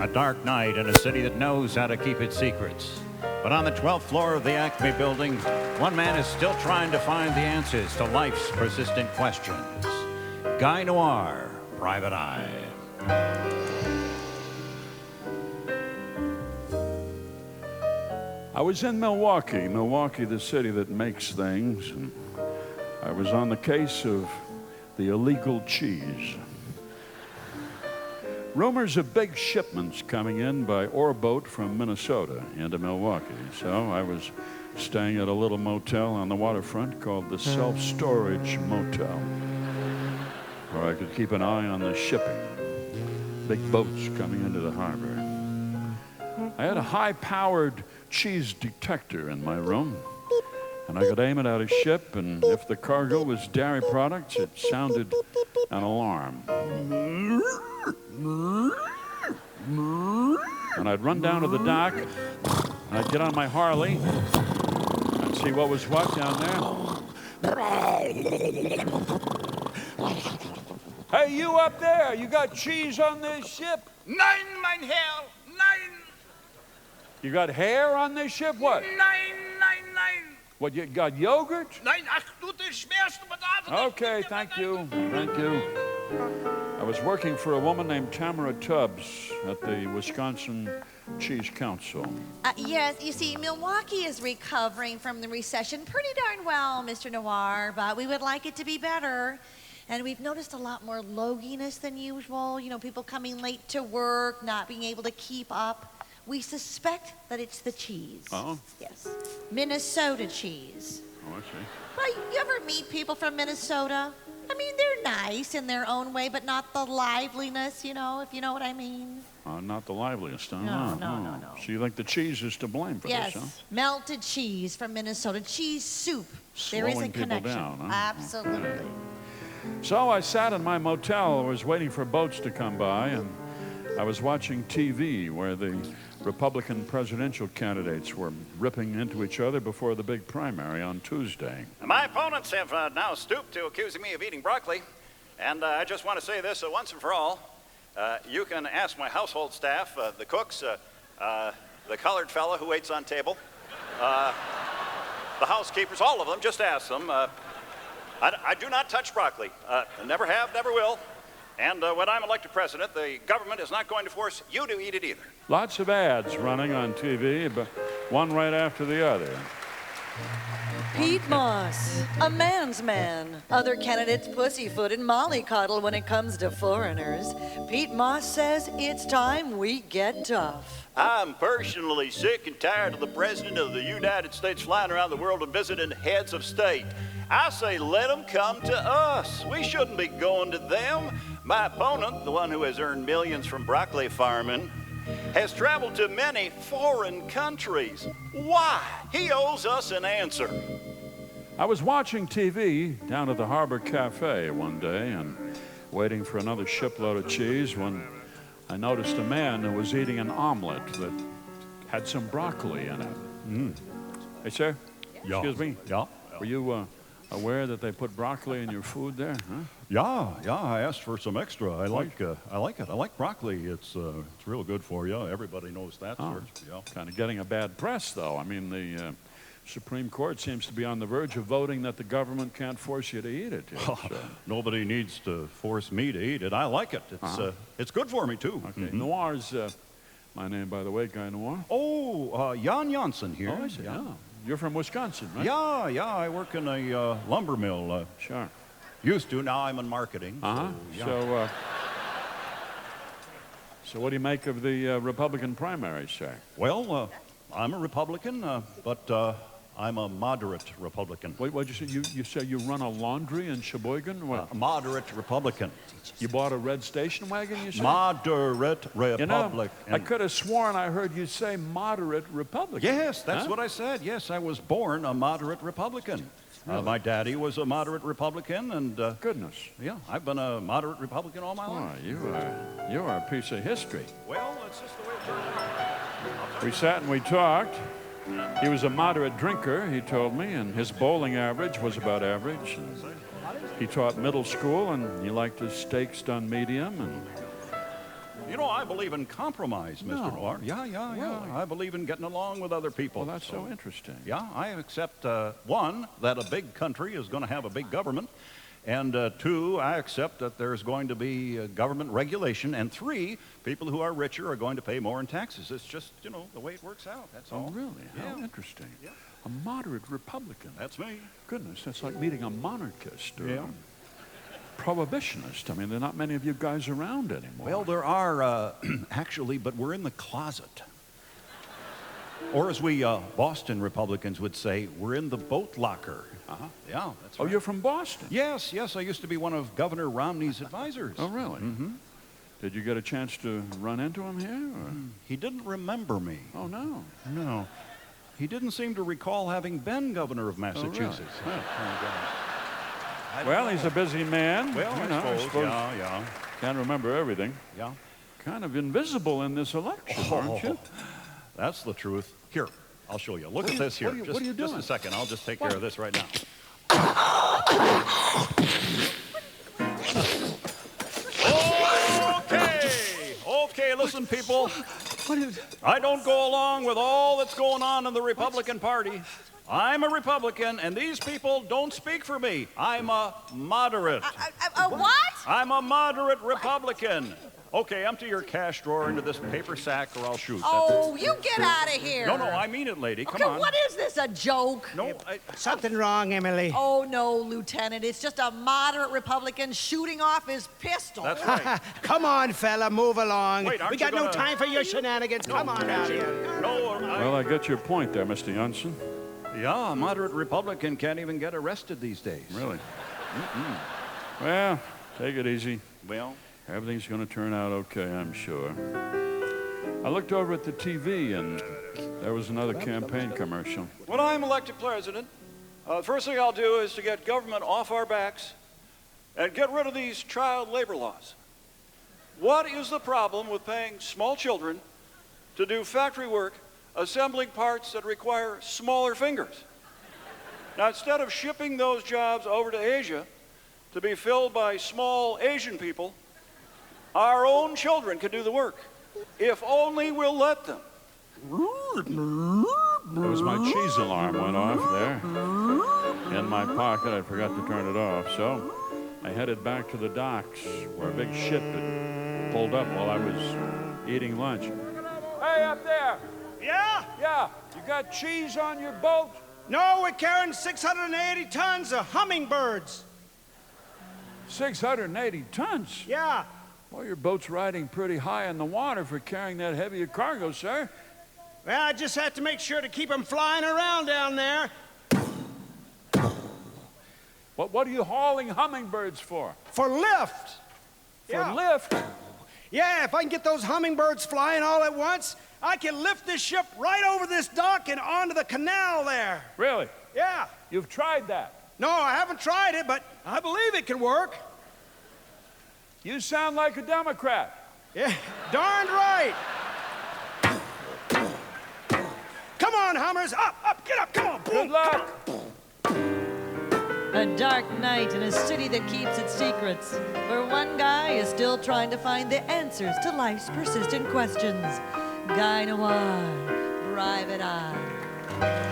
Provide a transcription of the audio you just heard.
A dark night in a city that knows how to keep its secrets. But on the 12th floor of the Acme building, one man is still trying to find the answers to life's persistent questions. Guy Noir, Private Eye. I was in Milwaukee, the city that makes things, and I was on the case of the illegal cheese. Rumors of big shipments coming in by ore boat from Minnesota into Milwaukee. So I was staying at a little motel on the waterfront called the Self-Storage Motel, where I could keep an eye on the shipping, big boats coming into the harbor. I had a high-powered cheese detector in my room, and I could aim it at a ship, and if the cargo was dairy products, it sounded an alarm. And I'd run down to the dock, and I'd get on my Harley and see what was what down there. Hey, you up there, you got cheese on this ship? Nein, mein Herr, nein. You got hair on this ship? What? Nein. What, you got yogurt? Nein, ach du, der schwerste Bedarf. Okay, thank you. I was working for a woman named Tamara Tubbs at the Wisconsin Cheese Council. Yes, you see, Milwaukee is recovering from the recession pretty darn well, Mr. Noir, but we would like it to be better. And we've noticed a lot more loginess than usual. You know, people coming late to work, not being able to keep up. We suspect that it's the cheese. Oh? Yes. Minnesota cheese. Oh, I see. Well, you ever meet people from Minnesota? I mean, they're nice in their own way, but not the liveliness, you know, if you know what I mean. Not the liveliest, huh? No. So you think the cheese is to blame for Yes, this, huh? melted cheese from Minnesota. Cheese soup. There is a Slowing people connection. down, huh? Absolutely. So I sat in my motel. I was waiting for boats to come by, and I was watching TV where the Republican presidential candidates were ripping into each other before the big primary on Tuesday. My opponents have now stooped to accusing me of eating broccoli, and I just want to say this once and for all. You can ask my household staff, the cooks, the colored fella who waits on table, the housekeepers, all of them, just ask them. I do not touch broccoli. Never have, never will. And when I'm elected president, the government is not going to force you to eat it either. Lots of ads running on TV, but one right after the other. Pete Moss, a man's man. Other candidates pussyfoot and mollycoddle when it comes to foreigners. Pete Moss says it's time we get tough. I'm personally sick and tired of the President of the United States flying around the world and visiting heads of state. I say let them come to us. We shouldn't be going to them. My opponent, the one who has earned millions from broccoli farming, has traveled to many foreign countries. Why? He owes us an answer. I was watching TV down at the Harbor Cafe one day and waiting for another shipload of cheese when I noticed a man who was eating an omelet that had some broccoli in it. Hey, sir? Yeah. Excuse me? Yeah. Were you aware that they put broccoli in your food there? Huh? Yeah. I asked for some extra. I like it. I like broccoli. It's real good for you. Everybody knows that, sir. Yeah. Kind of getting a bad press, though. I mean, the Supreme Court seems to be on the verge of voting that the government can't force you to eat it. Nobody needs to force me to eat it. I like it. It's good for me, too. Okay. Noir's my name, by the way, Guy Noir. Oh, Jan Janssen here. Oh, I see. Yeah. You're from Wisconsin, right? Yeah. I work in a lumber mill. Sure. Used to. Now I'm in marketing. So what do you make of the Republican primaries, sir? Well, I'm a Republican, but I'm a moderate Republican. Wait, what'd you say? You say you run a laundry in Sheboygan? What? Moderate Republican. You bought a red station wagon, you said? Moderate Republican. You know, I could have sworn I heard you say moderate Republican. Yes, that's what I said. Yes, I was born a moderate Republican. Really? My daddy was a moderate Republican, and goodness. Yeah, I've been a moderate Republican all my life. You are a piece of history. Well, it's just the way it turns out. We sat and we talked. He was a moderate drinker, he told me, and his bowling average was about average. And he taught middle school, and he liked his steaks done medium. And You know, I believe in compromise, Mr. No. Noir. Yeah. Really? I believe in getting along with other people. Well, that's so interesting. Yeah, I accept, one, that a big country is going to have a big government. And two, I accept that there's going to be government regulation. And three, people who are richer are going to pay more in taxes. It's just, you know, the way it works out. That's all. Oh, really? How Yeah. interesting. Yeah. A moderate Republican. That's me. Goodness, that's like meeting a monarchist or Yeah. a prohibitionist. I mean, there are not many of you guys around anymore. Well, there are, actually, but we're in the closet. Or as we Boston Republicans would say, we're in the boat locker. Uh-huh. Yeah, that's Oh, right. you're from Boston? Yes, I used to be one of Governor Romney's advisors. Oh, really? Mm-hmm. Did you get a chance to run into him here? Or? He didn't remember me. Oh, no. No. He didn't seem to recall having been governor of Massachusetts. Oh, really? I don't Well, know. he's a busy man. Well, You know, I suppose. Yeah. Can't remember everything. Yeah. Kind of invisible in this election, aren't you? That's the truth. Here, I'll show you. Look at this here. what are you Just doing? a second. I'll just take care of this right now. Okay, listen, people. I don't go along with all that's going on in the Republican Party. I'm a Republican, and these people don't speak for me. I'm a moderate. What? I'm a moderate Republican. Okay, empty your cash drawer into this paper sack, or I'll shoot. Oh, you get out of here. No, I mean it, lady. Come Okay, on. what is this, a joke? No, Something wrong, Emily. Oh, no, Lieutenant. It's just a moderate Republican shooting off his pistol. that's right. Come on, fella, move along. Wait, aren't we got you no gonna- time for your shenanigans. Come on out here. No, Well, I get your point there, Mr. Johnson. yeah, a moderate Republican can't even get arrested these days. Really? Well, take it easy. Well, Everything's going to turn out okay, I'm sure. I looked over at the TV, and there was another campaign commercial. When I'm elected president, the first thing I'll do is to get government off our backs and get rid of these child labor laws. What is the problem with paying small children to do factory work assembling parts that require smaller fingers? Now, instead of shipping those jobs over to Asia to be filled by small Asian people, our own children can do the work, if only we'll let them. There was my cheese alarm went off there. In my pocket, I forgot to turn it off, so I headed back to the docks where a big ship had pulled up while I was eating lunch. Hey, up there! Yeah? Yeah, you got cheese on your boat? No, we're carrying 680 tons of hummingbirds. 680 tons? Yeah. Well, your boat's riding pretty high in the water for carrying that heavy a cargo, sir. Well, I just have to make sure to keep them flying around down there. What are you hauling hummingbirds for? For lift. For lift? Yeah, if I can get those hummingbirds flying all at once, I can lift this ship right over this dock and onto the canal there. Really? Yeah. You've tried that? No, I haven't tried it, but I believe it can work. You sound like a Democrat. Yeah, darned right. Come on, Hummers, up, get up, come on. Good luck. A dark night in a city that keeps its secrets, where one guy is still trying to find the answers to life's persistent questions. Guy Noir, Private Eye.